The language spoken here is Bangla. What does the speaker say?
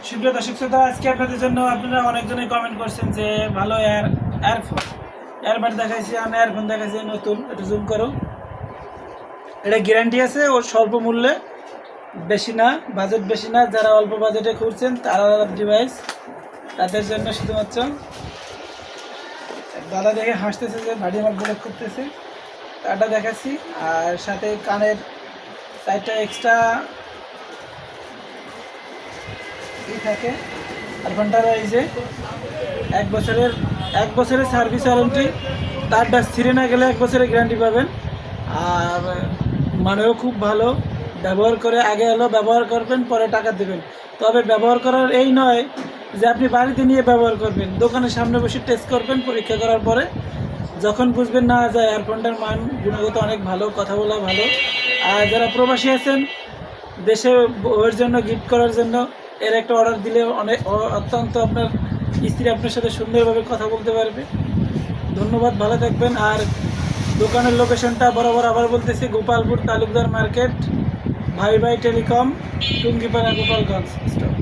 সুপ্রিয় দর্শক শ্রোতা, আজকে আপনাদের জন্য আপনারা অনেকজনই কমেন্ট করছেন যে ভালো এয়ারফোন এয়ারবাড দেখাইছি, আমি এয়ারফোন দেখাইছি নতুন, একটু জুম করো। এটা গ্যারান্টি আছে, ওর স্বল্প মূল্যে, বেশি না, বাজেট বেশি না। যারা অল্প বাজেটে খুঁজছেন তারা ডিভাইস, তাদের জন্য শুধুমাত্র। দাদা দেখে হাসতেছে যে বাড়ি আমার ব্লক করতেছে, তারটা দেখাচ্ছি। আর সাথে কানের চারটা এক্সট্রা থাকে। আর ঘন্টার এই যে এক বছরের সার্ভিস ওয়ারেন্টি, তারটা ছিঁড়ে না গেলে 1 বছরের গ্যারান্টি পাবেন। আর মানেও খুব ভালো, ব্যবহার করে আগে হলো ব্যবহার করবেন, পরে টাকা দেবেন। তবে ব্যবহার করার এই নয় যে আপনি বাড়িতে নিয়ে ব্যবহার করবেন, দোকানের সামনে বসে টেস্ট করবেন, পরীক্ষা করার পরে যখন বুঝবেন না যায় এয়ারফোনটার মান গুণগত অনেক ভালো, কথা বলা ভালো। আর যারা প্রবাসী আছেন, দেশে ওর জন্য গিফট করার জন্য এর একটা অর্ডার দিলে অত্যন্ত আপনার স্ত্রী আপনার সাথে সুন্দরভাবে কথা বলতে পারবে। ধন্যবাদ, ভালো থাকবেন। আর দোকানের লোকেশনটা বরাবর আবার বলতেছি, গোপালপুর তালুকদার মার্কেট, ভাই ভাই টেলিকম, টুঙ্গিপাড়া, গোপালগঞ্জ স্টপ।